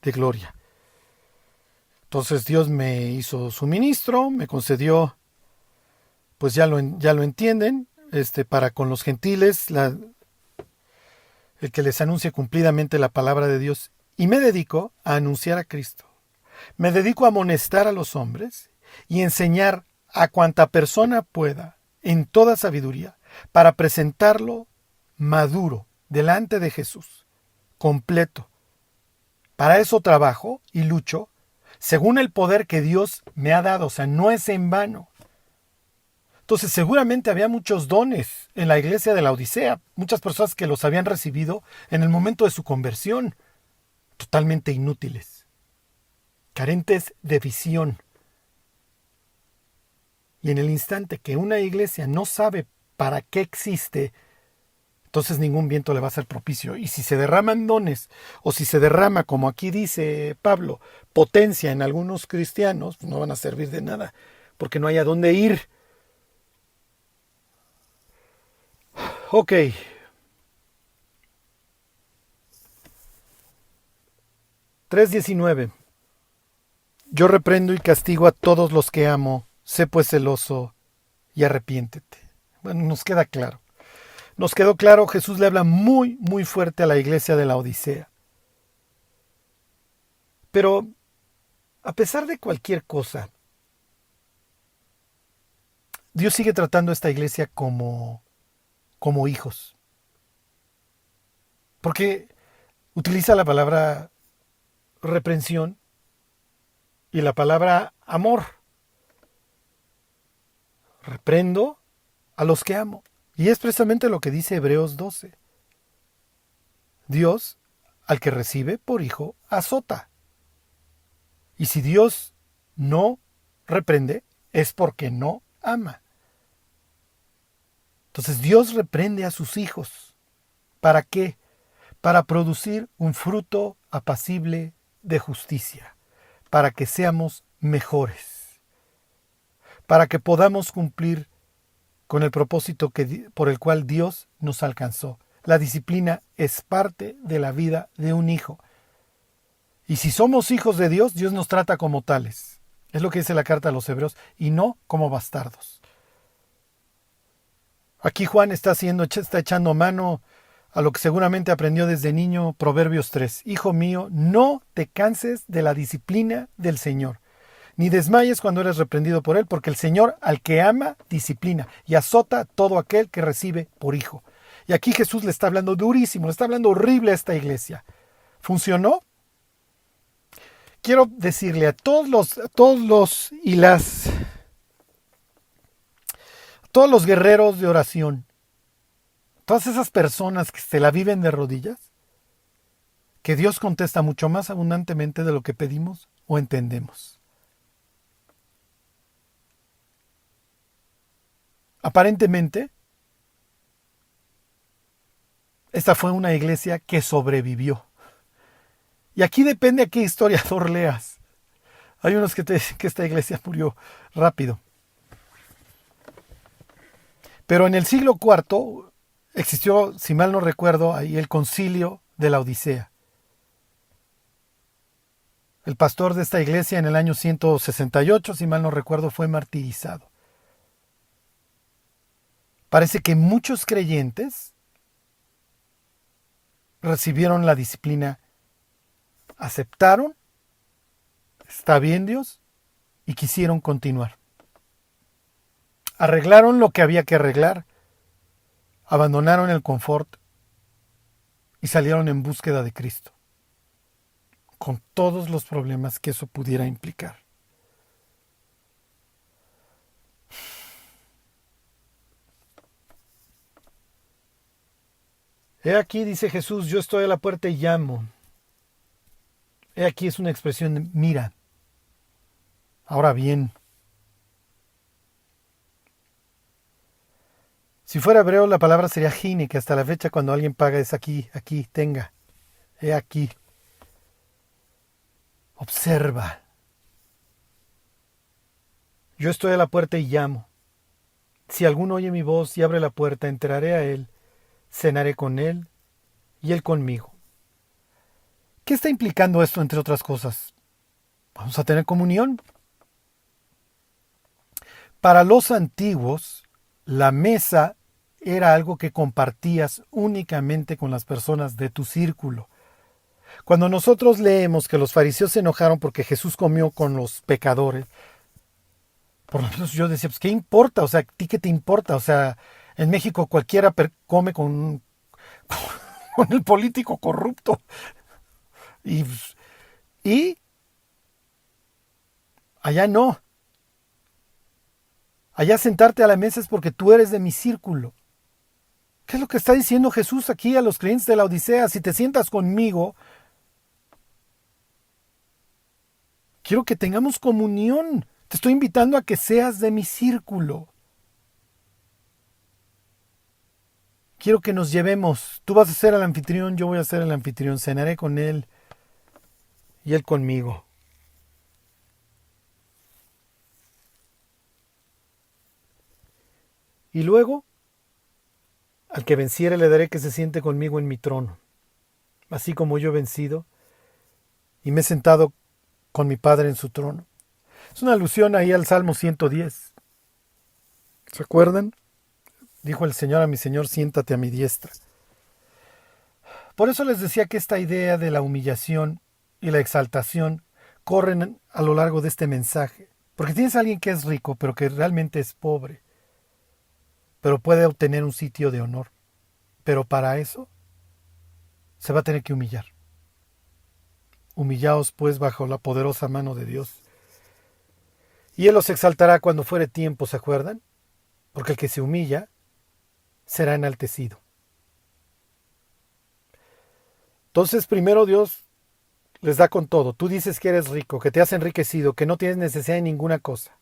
de gloria. Entonces Dios me hizo su ministro, me concedió, pues ya lo entienden, para con los gentiles, el que les anuncie cumplidamente la palabra de Dios, y me dedico a anunciar a Cristo. Me dedico a amonestar a los hombres y enseñar a cuanta persona pueda, en toda sabiduría, para presentarlo maduro delante de Jesús, completo. Para eso trabajo y lucho, según el poder que Dios me ha dado, o sea, no es en vano. Entonces seguramente había muchos dones en la iglesia de la Odisea, muchas personas que los habían recibido en el momento de su conversión, totalmente inútiles, carentes de visión. Y en el instante que una iglesia no sabe para qué existe, entonces ningún viento le va a ser propicio. Y si se derraman dones, o si se derrama, como aquí dice Pablo, potencia en algunos cristianos, no van a servir de nada, porque no hay a dónde ir. Ok. 3:19. Yo reprendo y castigo a todos los que amo, sé pues celoso y arrepiéntete. Bueno, nos queda claro. Nos quedó claro, Jesús le habla muy, muy fuerte a la iglesia de la Odisea. Pero, a pesar de cualquier cosa, Dios sigue tratando a esta iglesia como hijos. Porque utiliza la palabra reprensión y la palabra amor. Reprendo a los que amo. Y es precisamente lo que dice Hebreos 12. Dios, al que recibe por hijo, azota. Y si Dios no reprende, es porque no ama. Entonces Dios reprende a sus hijos. ¿Para qué? Para producir un fruto apacible de justicia, para que seamos mejores, para que podamos cumplir con el propósito por el cual Dios nos alcanzó. La disciplina es parte de la vida de un hijo. Y si somos hijos de Dios, Dios nos trata como tales. Es lo que dice la carta a los Hebreos, y no como bastardos. Aquí Juan está echando mano a lo que seguramente aprendió desde niño, Proverbios 3. Hijo mío, no te canses de la disciplina del Señor, ni desmayes cuando eres reprendido por Él, porque el Señor al que ama, disciplina, y azota a todo aquel que recibe por hijo. Y aquí Jesús le está hablando durísimo, le está hablando horrible a esta iglesia. ¿Funcionó? Quiero decirle a todos los guerreros de oración, todas esas personas que se la viven de rodillas, que Dios contesta mucho más abundantemente de lo que pedimos o entendemos. Aparentemente, esta fue una iglesia que sobrevivió. Y aquí depende a qué historiador leas. Hay unos que te dicen que esta iglesia murió rápido. Pero en el siglo IV existió, si mal no recuerdo, ahí el concilio de la Odisea. El pastor de esta iglesia en el año 168, si mal no recuerdo, fue martirizado. Parece que muchos creyentes recibieron la disciplina, aceptaron, está bien Dios, y quisieron continuar. Arreglaron lo que había que arreglar, abandonaron el confort y salieron en búsqueda de Cristo, con todos los problemas que eso pudiera implicar. He aquí, dice Jesús, yo estoy a la puerta y llamo. He aquí es una expresión de mira. Ahora bien, si fuera hebreo la palabra sería gine, que hasta la fecha cuando alguien paga es aquí, tenga. He aquí. Observa. Yo estoy a la puerta y llamo. Si alguno oye mi voz y abre la puerta, entraré a él, cenaré con él y él conmigo. ¿Qué está implicando esto, entre otras cosas? Vamos a tener comunión. Para los antiguos, la mesa era algo que compartías únicamente con las personas de tu círculo. Cuando nosotros leemos que los fariseos se enojaron porque Jesús comió con los pecadores, por lo menos yo decía, pues ¿qué importa? O sea, ¿a ti qué te importa? O sea, en México cualquiera come con el político corrupto. Y, y allá no. Allá sentarte a la mesa es porque tú eres de mi círculo. ¿Qué es lo que está diciendo Jesús aquí a los creyentes de la Odisea? Si te sientas conmigo, quiero que tengamos comunión. Te estoy invitando a que seas de mi círculo. Quiero que nos llevemos. Tú vas a ser el anfitrión, yo voy a ser el anfitrión. Cenaré con él y él conmigo. Y luego, al que venciere le daré que se siente conmigo en mi trono, así como yo he vencido y me he sentado con mi Padre en su trono. Es una alusión ahí al Salmo 110. ¿Se acuerdan? Dijo el Señor a mi Señor, siéntate a mi diestra. Por eso les decía que esta idea de la humillación y la exaltación corren a lo largo de este mensaje. Porque tienes a alguien que es rico, pero que realmente es pobre, pero puede obtener un sitio de honor. Pero para eso se va a tener que humillar. Humillaos pues bajo la poderosa mano de Dios. Y Él los exaltará cuando fuere tiempo, ¿se acuerdan? Porque el que se humilla será enaltecido. Entonces primero Dios les da con todo. Tú dices que eres rico, que te has enriquecido, que no tienes necesidad de ninguna cosa.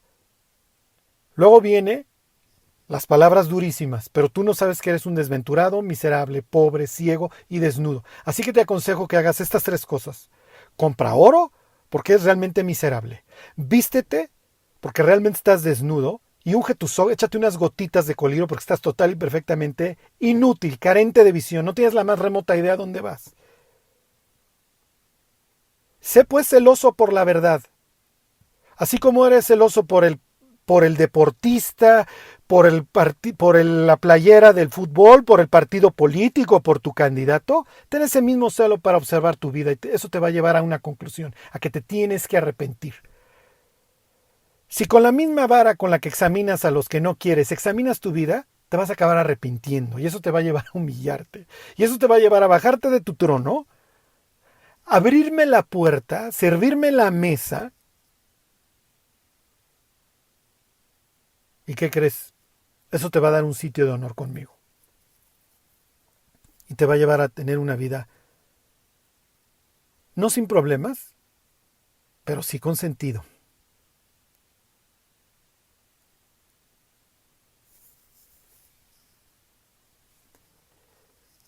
Luego viene las palabras durísimas, pero tú no sabes que eres un desventurado, miserable, pobre, ciego y desnudo. Así que te aconsejo que hagas estas tres cosas. Compra oro, porque es realmente miserable. Vístete, porque realmente estás desnudo. Y unge tus ojos, échate unas gotitas de coliro, porque estás total y perfectamente inútil, carente de visión. No tienes la más remota idea dónde vas. Sé pues celoso por la verdad. Así como eres celoso por el deportista, la playera del fútbol, por el partido político, por tu candidato, ten ese mismo celo para observar tu vida y eso te va a llevar a una conclusión, a que te tienes que arrepentir. Si con la misma vara con la que examinas a los que no quieres, examinas tu vida, te vas a acabar arrepintiendo y eso te va a llevar a humillarte. Y eso te va a llevar a bajarte de tu trono, abrirme la puerta, servirme la mesa. ¿Y qué crees? Eso te va a dar un sitio de honor conmigo. Y te va a llevar a tener una vida no sin problemas, pero sí con sentido.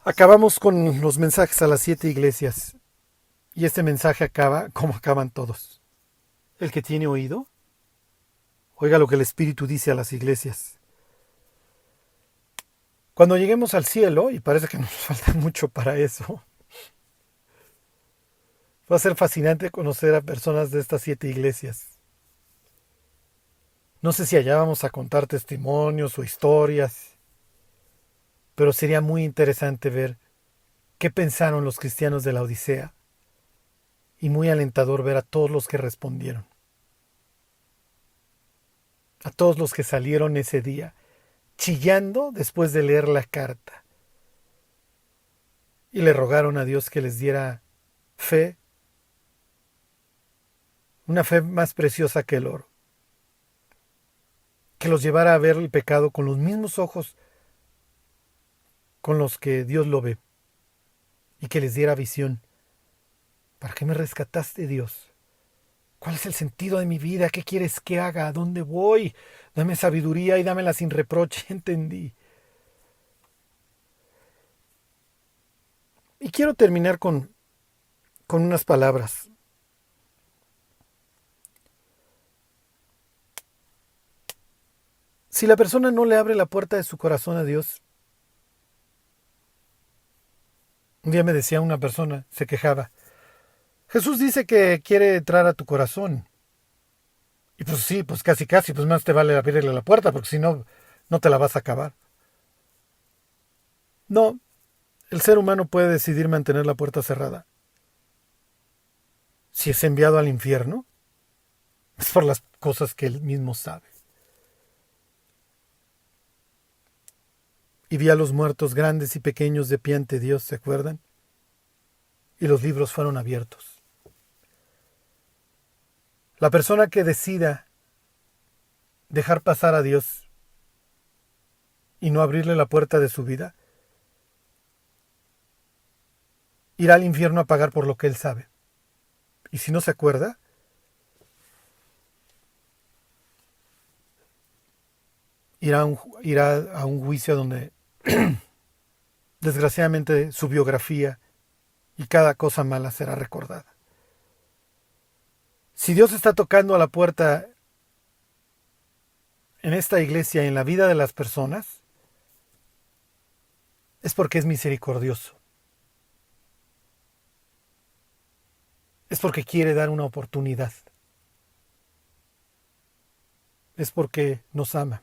Acabamos con los mensajes a las 7 iglesias. Y este mensaje acaba como acaban todos. El que tiene oído, oiga lo que el Espíritu dice a las iglesias. Cuando lleguemos al cielo, y parece que nos falta mucho para eso, va a ser fascinante conocer a personas de estas 7 iglesias. No sé si allá vamos a contar testimonios o historias, pero sería muy interesante ver qué pensaron los cristianos de la Odisea y muy alentador ver a todos los que respondieron, a todos los que salieron ese día chillando después de leer la carta y le rogaron a Dios que les diera fe, una fe más preciosa que el oro, que los llevara a ver el pecado con los mismos ojos con los que Dios lo ve y que les diera visión. ¿Para qué me rescataste, Dios? ¿Cuál es el sentido de mi vida? ¿Qué quieres que haga? ¿A dónde voy? Dame sabiduría y dámela sin reproche, entendí. Y quiero terminar con unas palabras. Si la persona no le abre la puerta de su corazón a Dios, un día me decía una persona, se quejaba, Jesús dice que quiere entrar a tu corazón. Y pues sí, pues casi, pues más te vale abrirle la puerta, porque si no, no te la vas a acabar. No, el ser humano puede decidir mantener la puerta cerrada. Si es enviado al infierno, es por las cosas que él mismo sabe. Y vi a los muertos grandes y pequeños de pie ante Dios, ¿se acuerdan? Y los libros fueron abiertos. La persona que decida dejar pasar a Dios y no abrirle la puerta de su vida, irá al infierno a pagar por lo que él sabe. Y si no se acuerda, irá a un juicio donde desgraciadamente su biografía y cada cosa mala será recordada. Si Dios está tocando a la puerta en esta iglesia, en la vida de las personas, es porque es misericordioso. Es porque quiere dar una oportunidad. Es porque nos ama.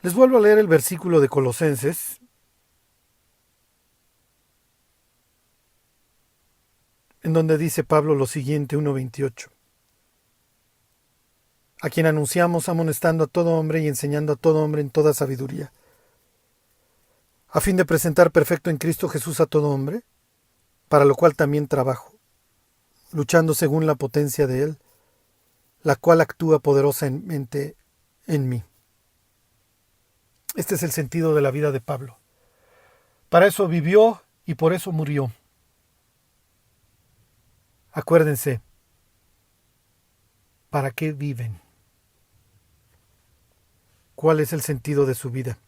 Les vuelvo a leer el versículo de Colosenses, en donde dice Pablo lo siguiente, 1:28. A quien anunciamos amonestando a todo hombre y enseñando a todo hombre en toda sabiduría, a fin de presentar perfecto en Cristo Jesús a todo hombre, para lo cual también trabajo, luchando según la potencia de Él, la cual actúa poderosamente en mí. Este es el sentido de la vida de Pablo. Para eso vivió y por eso murió. Acuérdense, ¿para qué viven? ¿Cuál es el sentido de su vida?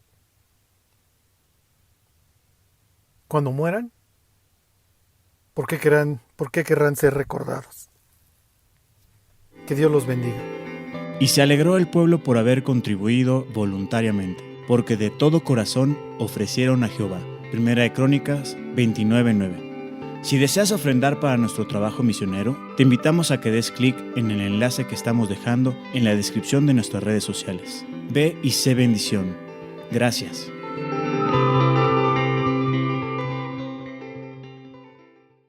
Cuando mueran, ¿por qué querrán ser recordados? Que Dios los bendiga. Y se alegró el pueblo por haber contribuido voluntariamente, porque de todo corazón ofrecieron a Jehová. Primera de Crónicas 29:9. Si deseas ofrendar para nuestro trabajo misionero, te invitamos a que des clic en el enlace que estamos dejando en la descripción de nuestras redes sociales. Ve y sé bendición. Gracias.